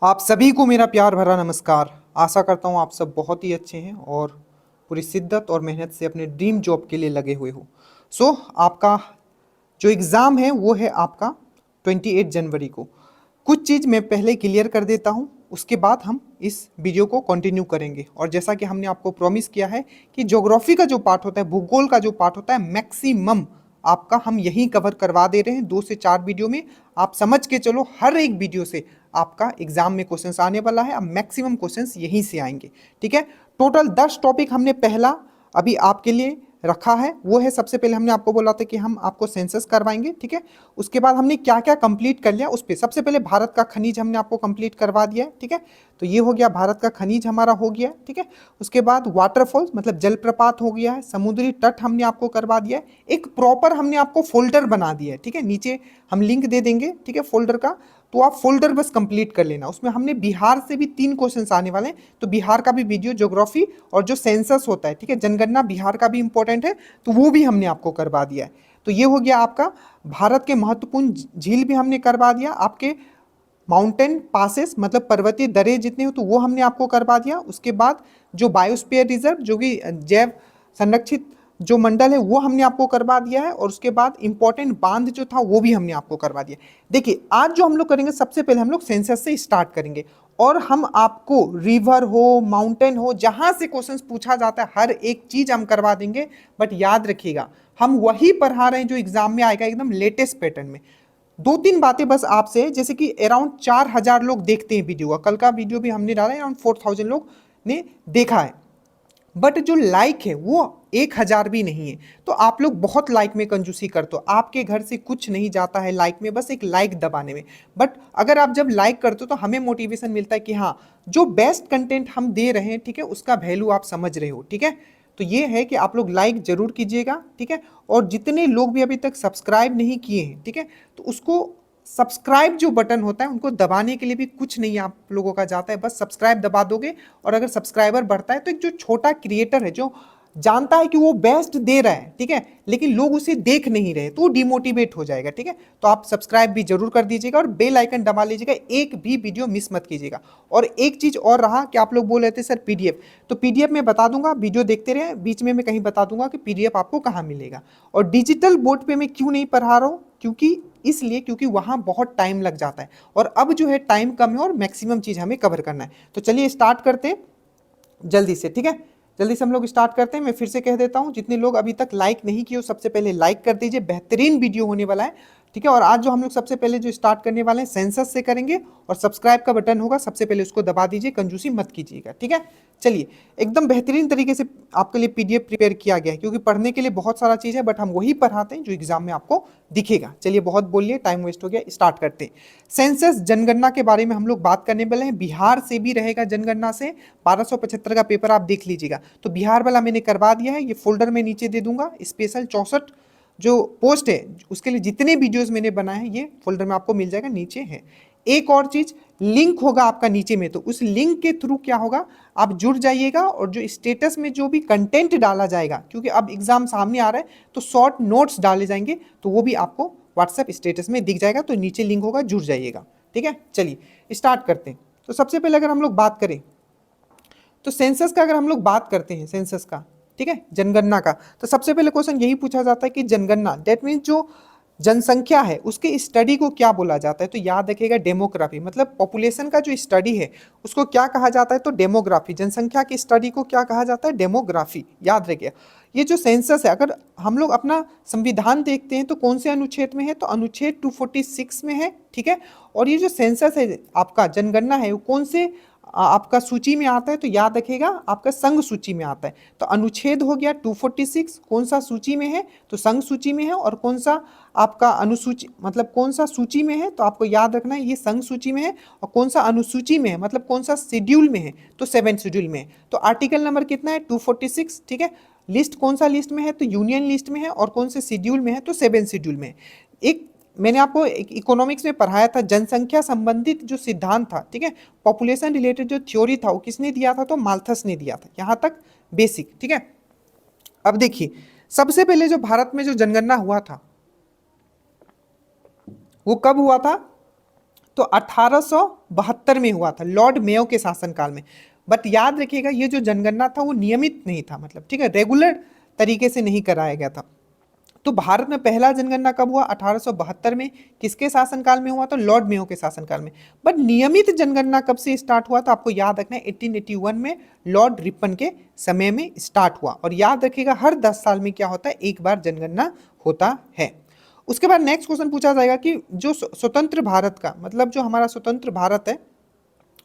आप सभी को मेरा प्यार भरा नमस्कार। आशा करता हूँ आप सब बहुत ही अच्छे हैं और पूरी शिद्दत और मेहनत से अपने ड्रीम जॉब के लिए लगे हुए हो। आपका जो एग्ज़ाम है वो है आपका 28 जनवरी को। कुछ चीज़ मैं पहले क्लियर कर देता हूँ, उसके बाद हम इस वीडियो को कंटिन्यू करेंगे। और जैसा कि हमने आपको प्रॉमिस किया है कि ज्योग्राफी का जो पार्ट होता है, भूगोल का जो पार्ट होता है, मैक्सिमम आपका हम यहीं कवर करवा दे रहे हैं 2 से 4 वीडियो में। आप समझ के चलो हर एक वीडियो से आपका एग्जाम में क्वेश्चंस आने वाला है। अब मैक्सिमम क्वेश्चंस यहीं से आएंगे, ठीक है। टोटल 10 टॉपिक हमने पहला अभी आपके लिए रखा है। वो है, सबसे पहले हमने आपको बोला था कि हम आपको सेंसस करवाएंगे, ठीक है। उसके बाद हमने क्या क्या कंप्लीट कर लिया उस पर। सबसे पहले भारत का खनिज हमने आपको कंप्लीट करवा दिया है, ठीक है। तो ये हो गया, भारत का खनिज हमारा हो गया, ठीक है। उसके बाद वाटरफॉल्स मतलब जलप्रपात हो गया है, समुद्री तट हमने आपको करवा दिया है। एक प्रॉपर हमने आपको फोल्डर बना दिया है, ठीक है। नीचे हम लिंक दे देंगे, ठीक है, फोल्डर का। तो आप फोल्डर बस कंप्लीट कर लेना। उसमें हमने बिहार से भी 3 क्वेश्चंस आने वाले हैं, तो बिहार का भी वीडियो, ज्योग्राफी और जो सेंसस होता है, ठीक है, जनगणना बिहार का भी इंपॉर्टेंट है, तो वो भी हमने आपको करवा दिया है। तो ये हो गया आपका। भारत के महत्वपूर्ण झील भी हमने करवा दिया। आपके माउंटेन पासेस मतलब पर्वतीय दरे जितने हो तो वो हमने आपको करवा दिया। उसके बाद जो बायोस्फीयर रिजर्व जो कि जैव संरक्षित जो मंडल है वो हमने आपको करवा दिया है। और उसके बाद इंपॉर्टेंट बांध जो था वो भी हमने आपको करवा दिया। देखिए, आज जो हम लोग करेंगे, सबसे पहले हम लोग सेंसस से स्टार्ट करेंगे और हम आपको रिवर हो, माउंटेन हो, जहां से क्वेश्चंस पूछा जाता है हर एक चीज हम करवा देंगे। बट याद रखिएगा, हम वही पढ़ा रहे हैं जो एग्जाम में आएगा, एकदम लेटेस्ट पैटर्न में। 2-3 बातें बस आपसे, जैसे कि अराउंड 4000 लोग देखते हैं वीडियो का, कल का वीडियो भी हमने डाला है, अराउंड 4000 लोग ने देखा है। बट जो लाइक है वो 1000 भी नहीं है। तो आप लोग बहुत लाइक में कंजूसी करते हो। आपके घर से कुछ नहीं जाता है लाइक में, बस एक लाइक दबाने में। बट अगर आप जब लाइक करते हो तो हमें मोटिवेशन मिलता है कि हाँ, जो बेस्ट कंटेंट हम दे रहे हैं, ठीक है, उसका वैल्यू आप समझ रहे हो, ठीक है। तो ये है कि आप लोग लाइक जरूर कीजिएगा, ठीक है। और जितने लोग भी अभी तक सब्सक्राइब नहीं किए हैं, ठीक है, तो उसको सब्सक्राइब जो बटन होता है उनको दबाने के लिए भी कुछ नहीं आप लोगों का जाता है, बस सब्सक्राइब दबा दोगे। और अगर सब्सक्राइबर बढ़ता है तो एक जो छोटा क्रिएटर है जो जानता है कि वो बेस्ट दे रहा है, ठीक है, लेकिन लोग उसे देख नहीं रहे, तो वो डिमोटिवेट हो जाएगा, ठीक है। तो आप सब्सक्राइब भी जरूर कर दीजिएगा और बेल आइकन दबा लीजिएगा, एक भी वीडियो मिस मत कीजिएगा। और एक चीज और रहा कि आप लोग बोल रहे थे सर पीडीएफ, तो पीडीएफ में बता दूंगा, वीडियो देखते रहे, बीच में मैं कहीं बता दूंगा कि पीडीएफ आपको कहाँ मिलेगा। और डिजिटल बोर्ड पे मैं क्यों नहीं पढ़ा रहा हूँ, क्योंकि वहां बहुत टाइम लग जाता है और अब जो है टाइम कम है और मैक्सिमम चीज हमें कवर करना है। तो चलिए स्टार्ट करते हैं जल्दी से, ठीक है। जल्दी से हम लोग स्टार्ट करते हैं। मैं फिर से कह देता हूं, जितने लोग अभी तक लाइक नहीं किए सबसे पहले लाइक कर दीजिए, बेहतरीन वीडियो होने वाला है, ठीक है। और आज जो हम लोग सबसे पहले जो स्टार्ट करने वाले हैं सेंसस से करेंगे, और सब्सक्राइब का बटन होगा, सबसे पहले उसको दबा दीजिए, कंजूसी मत कीजिएगा, ठीक है। चलिए, एकदम बेहतरीन तरीके से आपके लिए पीडीएफ प्रिपेयर किया गया है, क्योंकि पढ़ने के लिए बहुत सारा चीज़ है, बट हम वही पढ़ाते हैं जो एग्जाम में आपको दिखेगा। चलिए, बहुत बोलिए, टाइम वेस्ट हो गया, स्टार्ट करते हैं। सेंसस जनगणना के बारे में हम लोग बात करने वाले हैं। बिहार से भी रहेगा जनगणना से, 1275 का पेपर आप देख लीजिएगा। तो बिहार वाला मैंने करवा दिया है, ये फोल्डर में नीचे दे दूंगा। स्पेशल 64 जो पोस्ट है उसके लिए जितने वीडियोस मैंने बनाए हैं ये फोल्डर में आपको मिल जाएगा, नीचे है। एक और चीज, लिंक होगा आपका नीचे में, तो उस लिंक के थ्रू क्या होगा, आप जुड़ जाइएगा और जो स्टेटस में जो भी कंटेंट डाला जाएगा, क्योंकि अब एग्जाम सामने आ रहा है तो शॉर्ट नोट्स डाले जाएंगे, तो वो भी आपको व्हाट्सएप स्टेटस में दिख जाएगा। तो नीचे लिंक होगा, जुड़ जाइएगा, ठीक है। चलिए स्टार्ट करते हैं। तो सबसे पहले अगर हम लोग बात करें तो सेंसस का, अगर हम लोग बात करते हैं सेंसस का, ठीक है, जनगणना का, तो सबसे पहले क्वेश्चन यही पूछा जाता है कि जनगणना दैट मीन्स जो जनसंख्या है उसके स्टडी को क्या बोला जाता है। तो याद रखिएगा, डेमोग्राफी मतलब पॉपुलेशन का जो स्टडी है उसको क्या कहा जाता है, तो डेमोग्राफी। जनसंख्या की स्टडी को क्या कहा जाता है, डेमोग्राफी, याद रखिए। ये जो सेंसस है, अगर हम लोग अपना संविधान देखते हैं तो कौन से अनुच्छेद में है, तो अनुच्छेद 246 में है, ठीक है। और ये जो सेंसस है आपका, जनगणना है, वो कौन से आपका सूची में आता है, तो याद रखिएगा आपका संघ सूची में आता है। तो अनुच्छेद हो गया 246, कौन सा सूची में है, तो संघ सूची में है। और कौन सा आपका अनुसूची मतलब कौन सा सूची में है, तो आपको याद रखना है ये संघ सूची में है। और कौन सा अनुसूची में है मतलब कौन सा शेड्यूल में है, तो 7 शेड्यूल में है। तो आर्टिकल नंबर कितना है, 246, ठीक है। लिस्ट कौन सा लिस्ट में है, तो यूनियन लिस्ट में है। और कौन से शेड्यूल में है, तो 7 शेड्यूल में है। एक मैंने आपको इकोनॉमिक्स में पढ़ाया था, जनसंख्या संबंधित जो सिद्धांत था, ठीक है, पॉपुलेशन रिलेटेड जो थ्योरी था वो किसने दिया था, तो माल्थस ने दिया था। यहां तक बेसिक, ठीक है। अब देखिए, सबसे पहले जो भारत में जो जनगणना हुआ था वो कब हुआ था, तो 1872 में हुआ था, लॉर्ड मेयो के शासनकाल में। बट याद रखिएगा ये जो जनगणना था वो नियमित नहीं था, मतलब ठीक है, रेगुलर तरीके से नहीं कराया गया था। तो भारत में पहला जनगणना कब हुआ? 1872 में। किसके शासनकाल में हुआ? तो लॉर्ड मेयो के शासनकाल में। बट नियमित जनगणना कब से स्टार्ट हुआ? तो आपको याद रखना है 1881 में लॉर्ड रिपन के समय में स्टार्ट हुआ। और याद रखिएगा हर 10 साल में क्या होता है? एक बार जनगणना होता है। उसके बाद नेक्स्ट क्वेश्चन पूछा जाएगा कि जो स्वतंत्र भारत का, मतलब जो हमारा स्वतंत्र भारत है,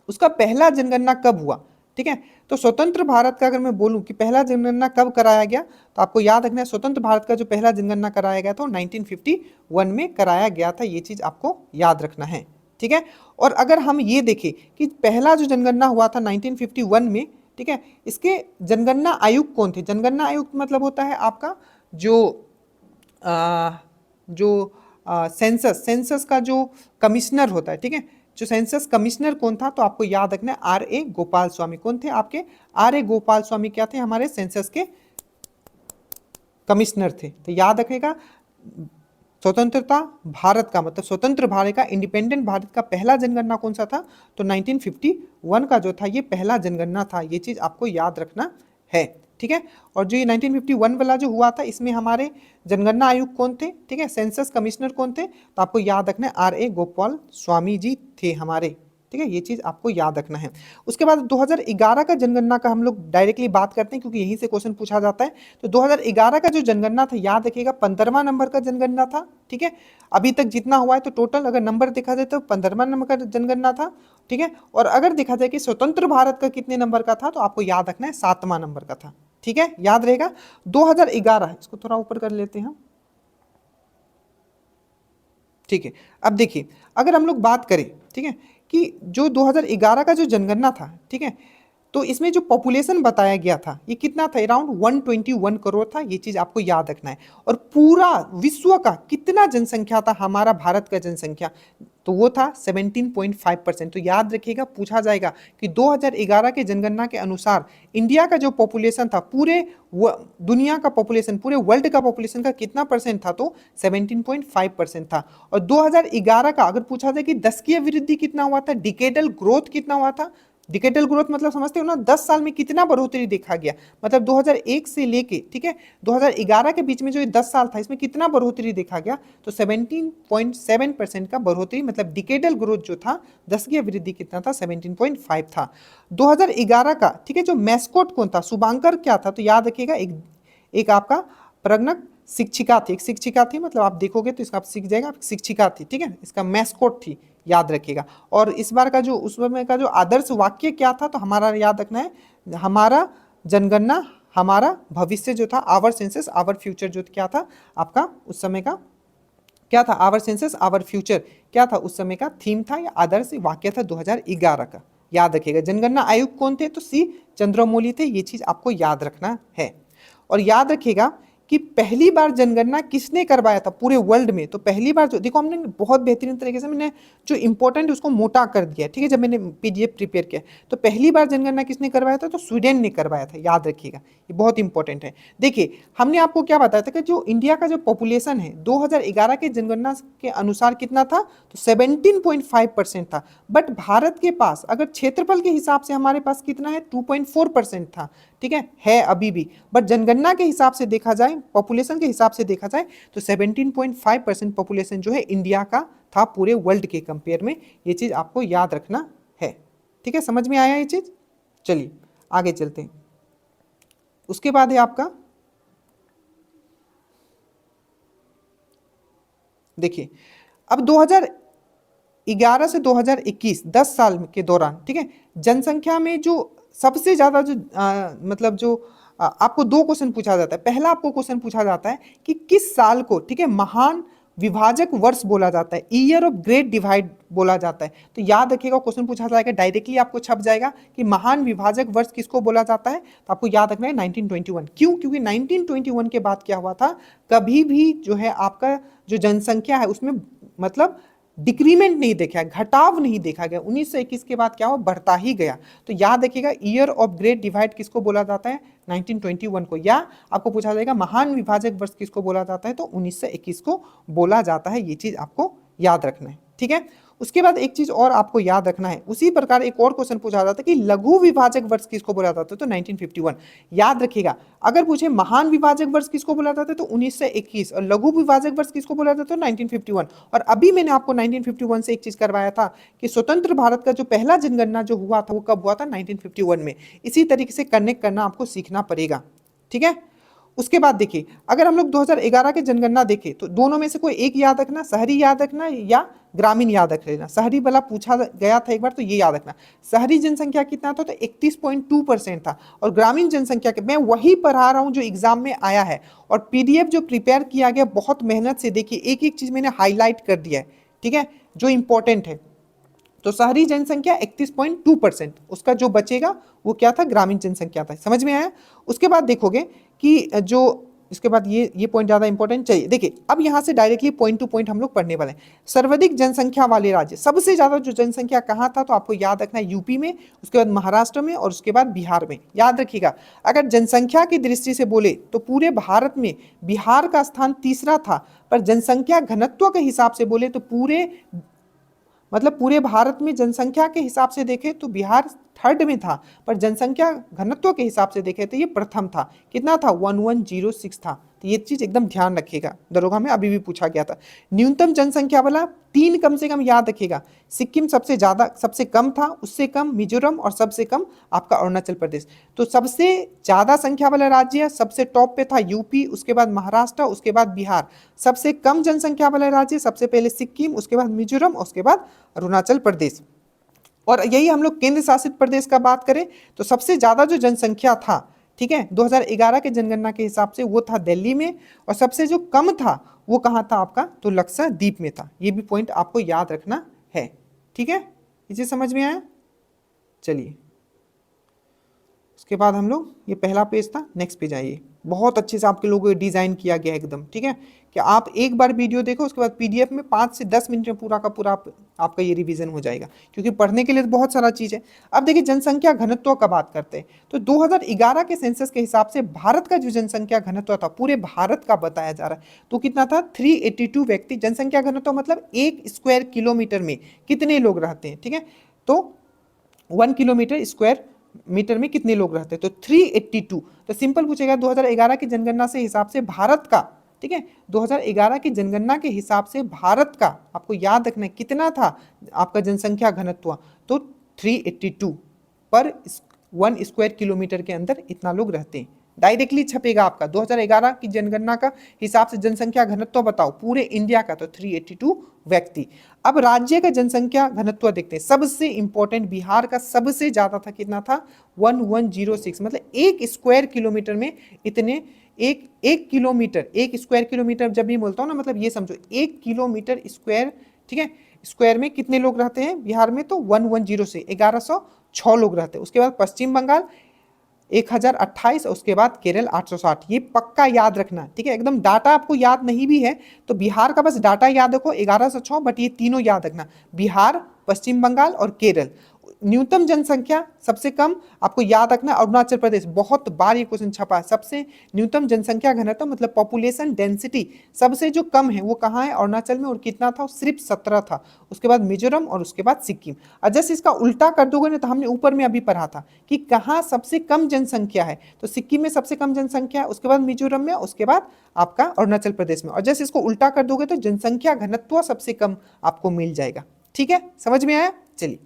उसका पहला जनगणना कब हुआ? ठीक है, तो स्वतंत्र भारत का अगर मैं बोलूं कि पहला जनगणना कब कराया गया, तो आपको याद रखना है स्वतंत्र भारत का जो पहला जनगणना कराया गया था 1951 में कराया गया था। ये चीज आपको याद रखना है। ठीक है, और अगर हम ये देखें कि पहला जो जनगणना हुआ था 1951 में, ठीक है, इसके जनगणना आयुक्त कौन थे? जनगणना आयुक्त मतलब होता है आपका जो सेंसस का जो कमिश्नर होता है। ठीक है, जो सेंसस कमिश्नर कौन था? तो आपको याद रखना है R.A. गोपाल स्वामी। कौन थे आपके? R.A. गोपाल स्वामी क्या थे? हमारे सेंसस के कमिश्नर थे। तो याद रखेगा स्वतंत्रता भारत का, मतलब स्वतंत्र भारत का, इंडिपेंडेंट भारत का पहला जनगणना कौन सा था? तो 1951 का जो था ये पहला जनगणना था। ये चीज आपको याद रखना है। ठीक है, और जो ये 1951 वाला जो हुआ था इसमें हमारे जनगणना आयुक्त कौन थे? ठीक है, सेंसस कमिश्नर कौन थे? तो आपको याद रखना है R.A. गोपाल स्वामी जी थे हमारे। ठीक है, ये चीज आपको याद रखना है। उसके बाद 2011 का जनगणना का हम लोग डायरेक्टली बात करते हैं क्योंकि यहीं से क्वेश्चन पूछा जाता है। तो 2011 का जो जनगणना था याद रखिएगा 15वां नंबर का जनगणना था। ठीक है, अभी तक जितना हुआ है तो टोटल अगर नंबर देखा जाए तो 15वां नंबर का जनगणना था। ठीक है, और अगर देखा जाए कि स्वतंत्र भारत का कितने नंबर का था, तो आपको याद रखना है 7वां नंबर का था। ठीक है, याद रहेगा 2011। इसको थोड़ा ऊपर कर लेते हैं। ठीक है, अब देखिए अगर हम लोग बात करें, ठीक है, कि जो 2011 का जो जनगणना था, ठीक है, तो इसमें जो पॉपुलेशन बताया गया था ये कितना था? अराउंड 121 करोड़ था। ये चीज आपको याद रखना है। और पूरा विश्व का कितना जनसंख्या था? हमारा भारत का जनसंख्या तो वो था 17.5%। तो याद रखिएगा पूछा जाएगा कि 2011 के जनगणना के अनुसार इंडिया का जो पॉपुलेशन था, पूरे दुनिया का पॉपुलेशन, पूरे वर्ल्ड का पॉपुलेशन का कितना परसेंट था? तो 17.5% था। और 2011 का अगर पूछा जाए कि दशकीय वृद्धि कितना हुआ था, डिकेडल ग्रोथ कितना हुआ था? डिकेडल ग्रोथ मतलब समझते हो ना, 10 साल में कितना बढ़ोतरी देखा गया, मतलब 2001 से लेके, ठीक है, 2011 के बीच में जो 10 साल था इसमें कितना बढ़ोतरी देखा गया? तो 17.7% का बढ़ोतरी, मतलब डिकेडल ग्रोथ जो था, दशकीय वृद्धि कितना था? 17.5 था 2011 का। ठीक है, जो मैस्कोट कौन था? शुभांकर क्या था? तो याद रखिएगा एक आपका प्रज्ञक शिक्षिका थी, एक शिक्षिका थी, मतलब आप देखोगे तो इसका आप सीख जाएगा, शिक्षिका थी। ठीक है, इसका मैस्कोट थी, याद रखिएगा। और इस बार का जो उस समय का जो आदर्श वाक्य क्या था? तो हमारा याद रखना है, हमारा जनगणना हमारा भविष्य जो था, आवर सेंसस आवर फ्यूचर, जो क्या था आपका उस समय का, क्या था? आवर सेंसस आवर फ्यूचर क्या था उस समय का थीम था, या आदर्श वाक्य था 2011 का। याद रखिएगा। जनगणना आयुक्त कौन थे? तो C चंद्रमौली थे। ये चीज आपको याद रखना है। और याद रखिएगा कि पहली बार जनगणना किसने करवाया था पूरे वर्ल्ड में? तो पहली बार जो देखो हमने बहुत बेहतरीन तरीके से मैंने जो इंपॉर्टेंट उसको मोटा कर दिया, ठीक है, जब मैंने PDF प्रिपेयर किया। तो पहली बार जनगणना किसने करवाया था? तो स्वीडन ने करवाया था। याद रखिएगा, ये बहुत इंपॉर्टेंट है। देखिए हमने आपको क्या बताया था कि जो इंडिया का जो पॉपुलेशन है 2011 के जनगणना के अनुसार कितना था? तो 17.5% था। बट भारत के पास अगर क्षेत्रफल के हिसाब से हमारे पास कितना है? 2.4% था। ठीक है अभी भी। बट जनगणना के हिसाब से देखा जाए, पॉपुलेशन के हिसाब से देखा जाए तो 17.5% पॉपुलेशन जो है इंडिया का था पूरे वर्ल्ड के कंपेयर में। ये चीज आपको याद रखना है। ठीक है, समझ में आया ये चीज? चलिए आगे चलते हैं। उसके बाद है आपका, देखिए अब 2011 से 2021 10 साल के दौरान, ठीक है, जनसंख्या में जो सबसे ज्यादा जो मतलब जो आपको 2 क्वेश्चन पूछा जाता है। पहला आपको क्वेश्चन पूछा जाता है कि किस साल को, ठीक है, महान विभाजक वर्ष बोला जाता है, ईयर ऑफ ग्रेट डिवाइड बोला जाता है। तो याद रखिएगा क्वेश्चन पूछा जाएगा, डायरेक्टली आपको छप जाएगा कि महान विभाजक वर्ष किसको बोला जाता है? तो आपको याद रखना है 1921। क्यों? क्योंकि 1921 के बाद क्या हुआ था, कभी भी जो है आपका जो जनसंख्या है उसमें मतलब डिक्रीमेंट नहीं देखा, घटाव नहीं देखा गया। 1921 के बाद क्या हुआ? बढ़ता ही गया। तो याद रखिएगा ईयर ऑफ ग्रेट डिवाइड किसको बोला जाता है? 1921 को। या आपको पूछा जाएगा महान विभाजक वर्ष किसको बोला जाता है? तो 1921 को बोला जाता है। ये चीज आपको याद रखना है। ठीक है, उसके बाद एक चीज और आपको याद रखना है, उसी प्रकार एक और क्वेश्चन पूछा जाता है कि लघु विभाजक वर्ष किसको बोला जाता है, तो 1951 याद रखिएगा। अगर पूछे महान विभाजक वर्ष किसको बोला जाता है तो 1921, और लघु विभाजक वर्ष किसको बोला जाता है तो 1951। और अभी मैंने आपको 1951 से एक चीज करवाया था कि स्वतंत्र भारत का जो पहला जनगणना जो हुआ था वो कब हुआ था, 1951 में। इसी तरीके से कनेक्ट करना आपको सीखना पड़ेगा, ठीक है। उसके बाद देखिए, अगर हम लोग 2011 के जनगणना देखें तो दोनों में से कोई एक याद रखना, शहरी याद रखना या ग्रामीण याद रख लेना। शहरी वाला पूछा गया था एक बार, तो ये याद रखना। शहरी जनसंख्या कितना था तो 31.2% था, और ग्रामीण जनसंख्या के मैं वही पढ़ा रहा हूँ जो एग्जाम में आया है, और पीडीएफ जो प्रिपेयर किया गया बहुत मेहनत से, देखिए एक एक चीज मैंने हाईलाइट कर दिया है, ठीक है, जो इंपॉर्टेंट है। तो शहरी जनसंख्या 31.2%, उसका जो बचेगा वो क्या था, ग्रामीण जनसंख्या था। समझ में आया। उसके बाद देखोगे कि जो इसके बाद ये पॉइंट ज्यादा इंपॉर्टेंट, चाहिए देखिए अब यहां से डायरेक्टली पॉइंट टू पॉइंट हम लोग पढ़ने वाले हैं। सर्वाधिक जनसंख्या वाले राज्य, सबसे ज्यादा जो जनसंख्या कहाँ था तो आपको याद रखना है यूपी में, उसके बाद महाराष्ट्र में, और उसके बाद बिहार में। याद रखिएगा, अगर जनसंख्या की दृष्टि से बोले तो पूरे भारत में बिहार का स्थान तीसरा था, पर जनसंख्या घनत्व के हिसाब से बोले तो पूरे भारत में जनसंख्या के हिसाब से देखें तो बिहार थर्ड में था, पर जनसंख्या घनत्व के हिसाब से देखें तो ये प्रथम था। कितना था, 1106 था। तो ये चीज एकदम ध्यान रखिएगा, दरोगा में अभी भी पूछा गया था। न्यूनतम जनसंख्या वाला 3 कम से कम याद रखिएगा। सिक्किम सबसे ज्यादा, सबसे कम था, उससे कम मिजोरम, और सबसे कम आपका अरुणाचल प्रदेश। तो सबसे ज्यादा संख्या वाला राज्य सबसे टॉप पे था यूपी, उसके बाद महाराष्ट्र, उसके बाद बिहार। सबसे कम जनसंख्या वाला राज्य सबसे पहले सिक्किम, उसके बाद मिजोरम, उसके बाद अरुणाचल प्रदेश। और यही हम लोग केंद्र शासित प्रदेश का बात करें तो सबसे ज्यादा जो जनसंख्या था, ठीक है, 2011 के जनगणना के हिसाब से वो था दिल्ली में, और सबसे जो कम था वो कहाँ था आपका, तो लक्षद्वीप में था। ये भी पॉइंट आपको याद रखना है, ठीक है, इसे समझ में आया। चलिए उसके बाद हम लोग, ये पहला पेज था, नेक्स्ट पेज आइए। बहुत अच्छे से आपके लोगों को डिजाइन किया गया एकदम, ठीक है, कि आप एक बार वीडियो देखो, उसके बाद पीडीएफ में 5 से 10 मिनट में पूरा का पूरा आपका ये रिवीजन हो जाएगा, क्योंकि पढ़ने के लिए तो बहुत सारा चीज है। अब देखिए जनसंख्या घनत्व का बात करते हैं, तो 2011 के सेंसस के हिसाब से भारत का जो जनसंख्या घनत्व था, पूरे भारत का बताया जा रहा है, तो कितना था, 382 व्यक्ति। जनसंख्या घनत्व मतलब 1 स्क्वायर किलोमीटर में कितने लोग रहते हैं, ठीक है, तो 1 किलोमीटर स्क्वायर मीटर में कितने लोग रहते हैं, तो 382। तो सिंपल पूछेगा 2011 की जनगणना से हिसाब से भारत का, ठीक है, 2011 की जनगणना के हिसाब से भारत का आपको याद रखना है कितना था आपका जनसंख्या घनत्व, तो 382 पर 1 स्क्वायर किलोमीटर के अंदर इतना लोग रहते हैं। डायरेक्टली छपेगा आपका 2011 की जनगणना का हिसाब से जनसंख्या घनत्व बताओ पूरे इंडिया का, तो 382 व्यक्ति। अब राज्य का जनसंख्या घनत्व देखते हैं, सबसे इंपॉर्टेंट बिहार का सबसे ज्यादा था, कितना था, 1106। मतलब 1 स्क्वायर किलोमीटर में इतने, एक किलोमीटर, 1 स्क्वायर किलोमीटर जब भी बोलता हूँ ना, मतलब ये समझो 1 किलोमीटर स्क्वायर, ठीक है, स्क्वायर में कितने लोग रहते हैं बिहार में, तो 110 से 1106 लोग रहते हैं। उसके बाद पश्चिम बंगाल 1028, उसके बाद केरल 860। ये पक्का याद रखना, ठीक है, एकदम डाटा आपको याद नहीं भी है तो बिहार का बस डाटा याद रखो 1106, बट ये तीनों याद रखना, बिहार, पश्चिम बंगाल और केरल। न्यूनतम जनसंख्या सबसे कम आपको याद रखना अरुणाचल प्रदेश, बहुत बार ये क्वेश्चन छपा है। सबसे न्यूनतम जनसंख्या घनत्व मतलब पॉपुलेशन डेंसिटी सबसे जो कम है वो कहाँ है, अरुणाचल में, और कितना था, सिर्फ 17 था। उसके बाद मिजोरम, और उसके बाद सिक्किम। और जैसे इसका उल्टा कर दोगे ना, तो हमने ऊपर में अभी पढ़ा था कि कहाँ सबसे कम जनसंख्या है, तो सिक्किम में सबसे कम जनसंख्या है, उसके बाद मिजोरम में, उसके बाद आपका अरुणाचल प्रदेश में। और जैसे इसको उल्टा कर दोगे तो जनसंख्या घनत्व सबसे कम आपको मिल जाएगा, ठीक है, समझ में आया। चलिए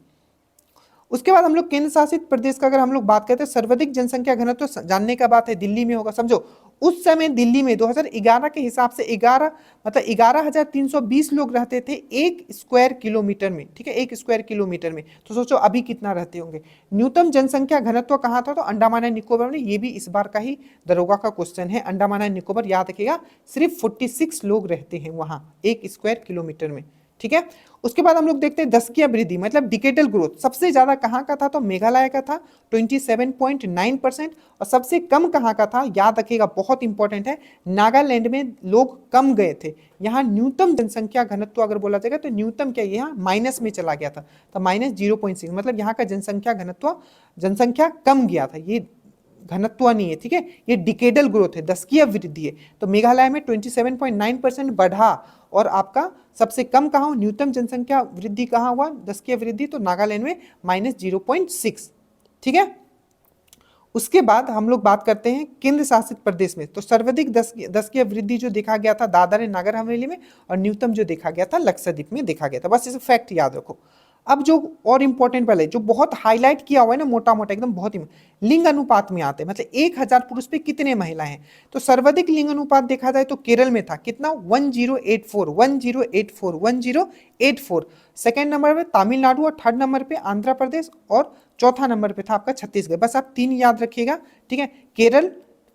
उसके बाद हम लोग केंद्र शासित प्रदेश का अगर हम लोग बात करते हैं, सर्वाधिक जनसंख्या घनत्व तो जानने का बात है दिल्ली में होगा। समझो उस समय दिल्ली में 2011 के हिसाब से 11,320 लोग रहते थे 1 स्क्वायर किलोमीटर में, ठीक है, 1 स्क्वायर किलोमीटर में। तो सोचो अभी कितना रहते होंगे। न्यूनतम जनसंख्या घनत्व कहाँ था, तो अंडमान एंड निकोबार में। ये भी इस बार का ही दरोगा का क्वेश्चन है। अंडमान एंड निकोबार याद रखिएगा, सिर्फ 46 लोग रहते हैं वहां 1 स्क्वायर किलोमीटर में, ठीक है। उसके बाद हम लोग देखते हैं दशकीय वृद्धि मतलब डिकेटल ग्रोथ, सबसे ज्यादा कहाँ का था, तो मेघालय का था 27.9%, और सबसे कम कहाँ का था, याद रखिएगा बहुत इंपॉर्टेंट है, नागालैंड में लोग कम गए थे। यहाँ न्यूनतम जनसंख्या घनत्व अगर बोला जाएगा तो न्यूनतम क्या, यहाँ माइनस में चला गया था, तो -0.6, मतलब यहाँ का जनसंख्या घनत्व, जनसंख्या कम गया था, ये घनत्व नहीं है, ठीक है, ये डिकेडल ग्रोथ है, दशकीय वृद्धि है। तो मेघालय में 27.9% बढ़ा, और आपका सबसे कम कहाँ हो, न्यूनतम जनसंख्या वृद्धि कहाँ हुआ, दशकीय वृद्धि, तो नागालैंड में -0.6। ठीक है, उसके बाद हम लोग बात करते हैं केंद्र शासित प्रदेश में। तो सर्वाधिक दशकीय वृद्धि जो देखा गया था दादर एंड नागर हवेली में, और न्यूनतम जो देखा गया था लक्षद्वीप में देखा गया था। बस इसे फैक्ट याद रखो। अब जो और इंपॉर्टेंट वाले जो बहुत हाईलाइट किया हुआ है ना, मोटा मोटा एकदम बहुत ही, लिंग अनुपात में आते हैं, मतलब 1000 पुरुष पे कितने महिलाएं हैं। तो सर्वाधिक लिंग अनुपात देखा जाए तो केरल में था, कितना, 1084। सेकेंड नंबर पे तमिलनाडु, और थर्ड नंबर पे आंध्र प्रदेश, और चौथा नंबर पे था आपका छत्तीसगढ़। बस आप 3 याद रखिएगा। ठीक है, केरल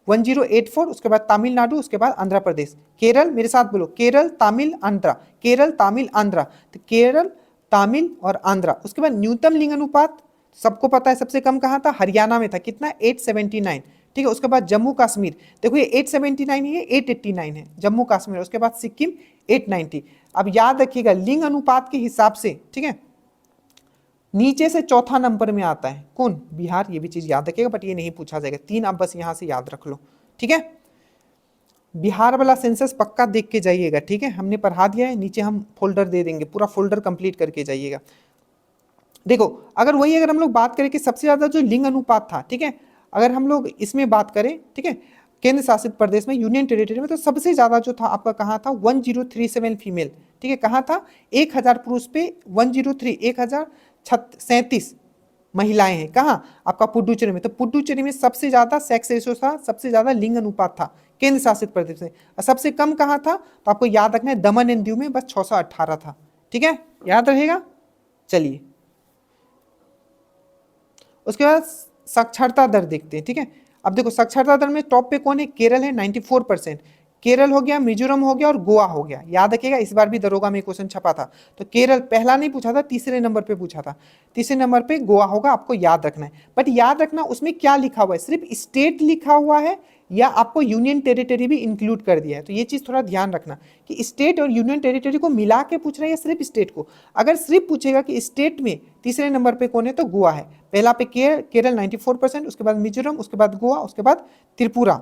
1084, उसके बाद तमिलनाडु, उसके बाद आंध्र प्रदेश। केरल, मेरे साथ बोलो, केरल तमिल आंध्र, केरल तमिल आंध्र, तो केरल तमिल और आंध्र। उसके बाद न्यूनतम लिंग अनुपात सबको पता है, सबसे कम कहाँ था, हरियाणा में था, कितना, 879। ठीक है, उसके बाद जम्मू कश्मीर, देखो ये 879 है, 889 है जम्मू कश्मीर। उसके बाद सिक्किम 890। अब याद रखिएगा लिंग अनुपात के हिसाब से, ठीक है, नीचे से चौथा नंबर में आता है कौन, बिहार। ये भी चीज याद रखिएगा, बट ये नहीं पूछा जाएगा। 3 आप बस यहां से याद रख लो। ठीक है, बिहार वाला सेंसस पक्का देख के जाइएगा। ठीक है, हमने पढ़ा दिया है, नीचे हम फोल्डर दे देंगे, पूरा फोल्डर कंप्लीट करके जाइएगा। देखो, अगर हम लोग बात करें कि सबसे ज्यादा जो लिंग अनुपात था, ठीक है, अगर हम लोग इसमें बात करें, ठीक है, केंद्र शासित प्रदेश में, यूनियन टेरिटरी में, तो सबसे ज्यादा जो था आपका कहाँ था, 1037 फीमेल। ठीक है, कहाँ था, 1000 पुरुष पे 1037 महिलाएं हैं। कहाँ, आपका पुडुचेरी में। तो पुडुचेरी में सबसे ज्यादा सेक्स रेशियो था, सबसे ज्यादा लिंग अनुपात था केंद्र शासित प्रदेश में। और सबसे कम कहाँ था, तो आपको याद रखना है दमन एंड दीव में, बस 618 था। ठीक है, याद रहेगा। चलिए, उसके बाद साक्षरता दर देखते हैं। ठीक है, अब देखो साक्षरता दर में टॉप पे कौन है, केरल है 94%। केरल हो गया, मिजोरम हो गया, और गोवा हो गया। याद रखिएगा, इस बार भी दरोगा में क्वेश्चन छपा था। तो केरल पहला नहीं पूछा था, तीसरे नंबर पे पूछा था। तीसरे नंबर पे गोवा होगा, आपको याद रखना है। बट याद रखना उसमें क्या लिखा हुआ है, सिर्फ स्टेट लिखा हुआ है या आपको यूनियन टेरिटरी भी इंक्लूड कर दिया है। तो ये चीज थोड़ा ध्यान रखना कि स्टेट और यूनियन टेरिटरी को मिला के पूछ रहा है या सिर्फ स्टेट को। अगर सिर्फ पूछेगा कि स्टेट में तीसरे नंबर पे कौन है, तो गोवा है। पहला पे केरल 94%, उसके बाद मिजोरम, उसके बाद गोवा, उसके बाद त्रिपुरा।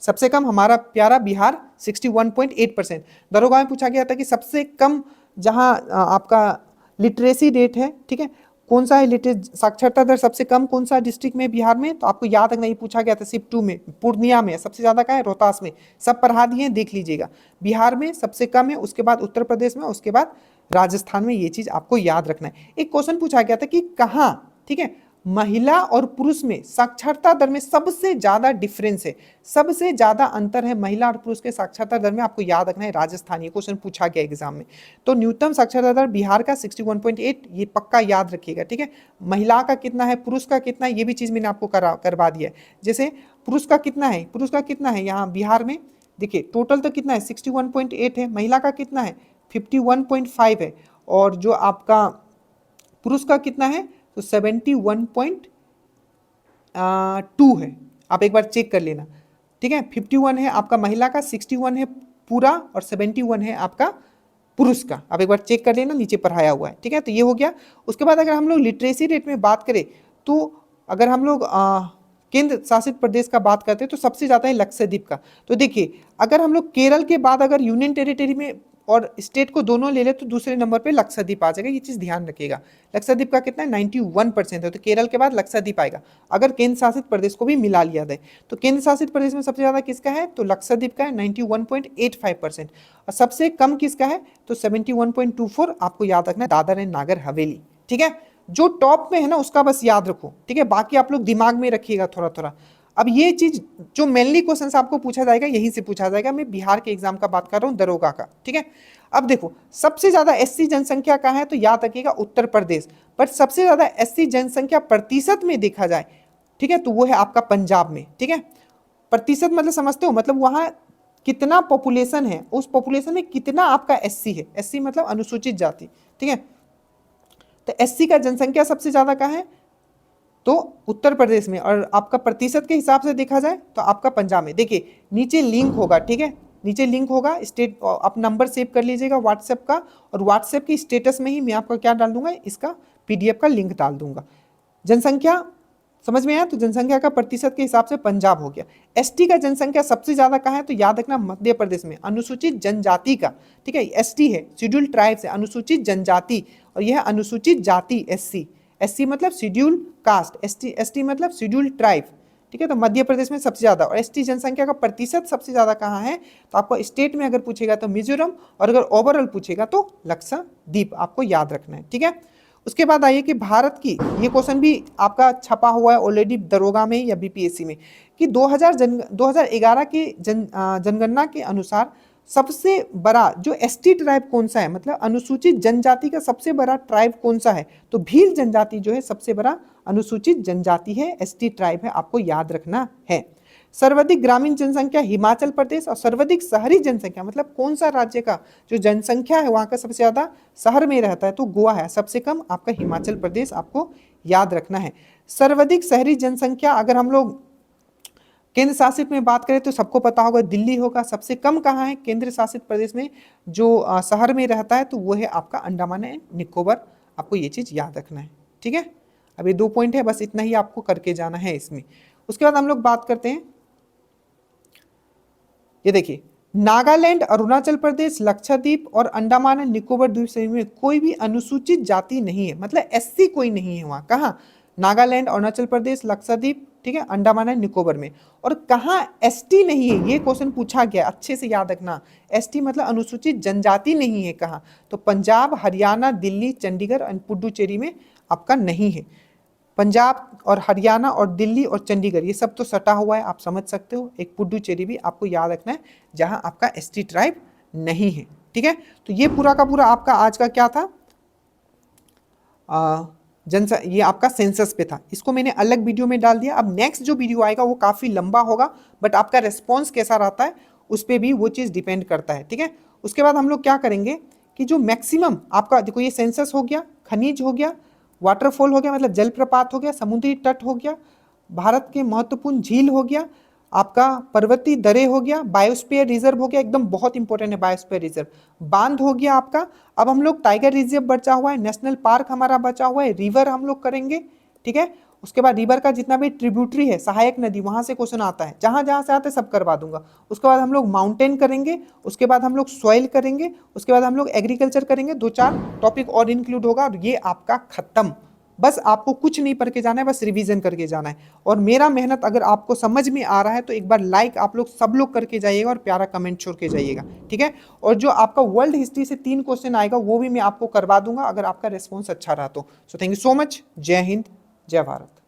सबसे कम हमारा प्यारा बिहार 61.8%। दरोगा में पूछा गया था कि सबसे कम जहां आपका लिटरेसी रेट है, ठीक है, कौन सा है साक्षरता दर सबसे कम कौन सा डिस्ट्रिक्ट में बिहार में, तो आपको याद रखना, ये पूछा गया था सिर्फ 2 में, पूर्णिया में। सबसे ज्यादा का है रोहतास में। सब पढ़ा दिए, देख लीजिएगा। बिहार में सबसे कम है, उसके बाद उत्तर प्रदेश में, उसके बाद राजस्थान में। ये चीज आपको याद रखना है। एक क्वेश्चन पूछा गया था कि कहाँ, ठीक है, महिला और पुरुष में साक्षरता दर में सबसे ज्यादा डिफरेंस है, सबसे ज्यादा अंतर है महिला और पुरुष के साक्षरता दर में। आपको याद रखना है राजस्थान, ये क्वेश्चन पूछा गया एग्जाम में। तो न्यूनतम साक्षरता दर बिहार का 61.8, ये पक्का याद रखिएगा। ठीक है, महिला का कितना है, पुरुष का कितना है, ये भी चीज मैंने आपको करवा दिया है। जैसे पुरुष का कितना है यहाँ बिहार में, देखिए टोटल तो कितना है 61.8 है, महिला का कितना है 51.5 है, और जो आपका पुरुष का कितना है तो 71.2 है। आप एक बार चेक कर लेना। ठीक है, 51 है आपका महिला का, 61 है पूरा, और 71 है आपका पुरुष का। आप एक बार चेक कर लेना, नीचे पढ़ाया हुआ है। ठीक है, तो ये हो गया। उसके बाद अगर हम लोग लिटरेसी रेट में बात करें, तो अगर हम लोग केंद्र शासित प्रदेश का बात करते हैं तो सबसे ज़्यादा है लक्षद्वीप का। तो देखिए, अगर हम लोग केरल के बाद अगर यूनियन टेरिटरी में और स्टेट को दोनों ले ले, तो दूसरे नंबर पे लक्षद्वीप आ जाएगा। ये चीज़ ध्यान रखिएगा। लक्षद्वीप का कितना है 91% है, तो केरल के बाद लक्षद्वीप आएगा। अगर केंद्र शासित प्रदेश को भी मिला लिया जाए, तो केंद्र शासित प्रदेश में सबसे ज़्यादा किसका है, तो लक्षद्वीप का है 91.85%। और सबसे कम किसका है, तो 71.24। आपको याद रखना है दादर एंड नागर हवेली। ठीक है, जो टॉप में है ना उसका बस याद रखो। ठीक है, बाकी आप लोग दिमाग में रखिएगा थोड़ा थोड़ा। अब ये चीज जो मेनली क्वेश्चन आपको पूछा जाएगा, यहीं से पूछा जाएगा। मैं बिहार के एग्जाम का बात कर रहा हूँ, दरोगा का। ठीक है, अब देखो सबसे ज्यादा एससी जनसंख्या का है, तो याद रखिएगा उत्तर प्रदेश। पर सबसे ज्यादा एससी जनसंख्या प्रतिशत में देखा जाए, ठीक है, तो वो है आपका पंजाब में। ठीक है, प्रतिशत मतलब समझते हो, मतलब वहां कितना पॉपुलेशन है, उस पॉपुलेशन में कितना आपका एससी है। एससी मतलब अनुसूचित जाति। ठीक है, तो एससी का जनसंख्या सबसे ज्यादा का है तो उत्तर प्रदेश में, और आपका प्रतिशत के हिसाब से देखा जाए तो आपका पंजाब में। देखिए नीचे लिंक होगा, ठीक है, नीचे लिंक होगा, स्टेट आप नंबर सेव कर लीजिएगा व्हाट्सएप का, और व्हाट्सएप की स्टेटस में ही मैं आपका क्या डाल दूंगा, इसका पीडीएफ का लिंक डाल दूंगा। जनसंख्या समझ में आया? तो जनसंख्या का प्रतिशत के हिसाब से पंजाब हो गया। एसटी का जनसंख्या सबसे ज्यादा कहाँ है? तो याद रखना मध्य प्रदेश में, अनुसूचित जनजाति का, ठीक है। एसटी है शेड्यूल्ड ट्राइब्स है, अनुसूचित जनजाति, और यह अनुसूचित जाति एससी। एससी मतलब शेड्यूल्ड कास्ट, एसटी मतलब शेड्यूल्ड ट्राइब, ठीक है। तो मध्य प्रदेश में सबसे ज्यादा, और एसटी जनसंख्या का प्रतिशत सबसे ज्यादा कहाँ है? तो आपको स्टेट में अगर पूछेगा तो मिजोरम, और अगर ओवरऑल पूछेगा तो लक्षद्वीप, आपको याद रखना है, ठीक है। उसके बाद आइए कि भारत की, ये क्वेश्चन भी आपका छपा हुआ है ऑलरेडी दरोगा में या बीपीएससी में, कि 2011 के जनगणना के अनुसार सबसे बड़ा जो एसटी ट्राइब कौन सा है, मतलब अनुसूचित जनजाति का सबसे बड़ा ट्राइब कौन सा है? तो भील जनजाति जो है सबसे बड़ा अनुसूचित जनजाति है, एसटी ट्राइब है, आपको याद रखना है। सर्वाधिक ग्रामीण जनसंख्या हिमाचल प्रदेश, और सर्वाधिक शहरी जनसंख्या मतलब कौन सा राज्य का जो जनसंख्या है वहां का सबसे ज्यादा शहर में रहता है? तो गोवा है। सबसे कम आपका हिमाचल प्रदेश, आपको याद रखना है। सर्वाधिक शहरी जनसंख्या अगर हम लोग केंद्र शासित में बात करें तो सबको पता होगा दिल्ली होगा। सबसे कम कहाँ है केंद्र शासित प्रदेश में जो शहर में रहता है? तो वो है आपका अंडमान एंड निकोबार, आपको ये चीज याद रखना है, ठीक है। अब ये 2 पॉइंट है, बस इतना ही आपको करके जाना है इसमें। उसके बाद हम लोग बात करते हैं, ये देखिए, नागालैंड, अरुणाचल प्रदेश, लक्षद्वीप और अंडमान एंड निकोबार द्वीप समूह में कोई भी अनुसूचित जाति नहीं है, मतलब एससी कोई नहीं है वहां। कहाँ? नागालैंड, अरुणाचल प्रदेश, लक्षद्वीप, ठीक है, अंडमान एंड निकोबार में। और कहाँ एसटी नहीं है, ये क्वेश्चन पूछा गया, अच्छे से याद रखना। एसटी मतलब अनुसूचित जनजाति नहीं है, कहाँ? तो पंजाब, हरियाणा, दिल्ली, चंडीगढ़ और पुडुचेरी में आपका नहीं है। पंजाब और हरियाणा और दिल्ली और चंडीगढ़ ये सब तो सटा हुआ है, आप समझ सकते हो। एक पुडुचेरी भी आपको याद रखना है जहां आपका एसटी ट्राइब नहीं है, ठीक है। तो ये पूरा का पूरा आपका आज का क्या था, ये आपका सेंसस पे था। इसको मैंने अलग वीडियो में डाल दिया। अब नेक्स्ट जो वीडियो आएगा वो काफी लंबा होगा, बट आपका रेस्पॉन्स कैसा रहता है उस पर भी वो चीज डिपेंड करता है, ठीक है। उसके बाद हम लोग क्या करेंगे कि जो मैक्सिमम आपका, देखो ये सेंसस हो गया, खनिज हो गया, वाटरफॉल हो गया मतलब जलप्रपात हो गया, समुद्री तट हो गया, भारत के महत्वपूर्ण झील हो गया, आपका पर्वतीय दरे हो गया, बायोस्फीयर रिजर्व हो गया, एकदम बहुत इंपॉर्टेंट है बायोस्फीयर रिजर्व, बांध हो गया आपका। अब हम लोग टाइगर रिजर्व बचा हुआ है, नेशनल पार्क हमारा बचा हुआ है, रिवर हम लोग करेंगे, ठीक है। उसके बाद रिवर का जितना भी ट्रिब्यूटरी है, सहायक नदी, वहां से क्वेश्चन आता है, जहां जहां से आते सब करवा दूंगा। उसके बाद हम लोग माउंटेन करेंगे, उसके बाद हम लोग सॉइल करेंगे, उसके बाद हम लोग एग्रीकल्चर करेंगे, 2-4 टॉपिक और इंक्लूड होगा, और ये आपका खत्म। बस आपको कुछ नहीं पढ़ के जाना है, बस रिवीजन करके जाना है। और मेरा मेहनत अगर आपको समझ में आ रहा है तो एक बार लाइक आप लोग सब लोग करके जाइएगा और प्यारा कमेंट छोड़ के जाइएगा, ठीक है। और जो आपका वर्ल्ड हिस्ट्री से 3 क्वेश्चन आएगा वो भी मैं आपको करवा दूंगा अगर आपका रिस्पॉन्स अच्छा रहा तो। So thank you so much. जय हिंद, जय भारत।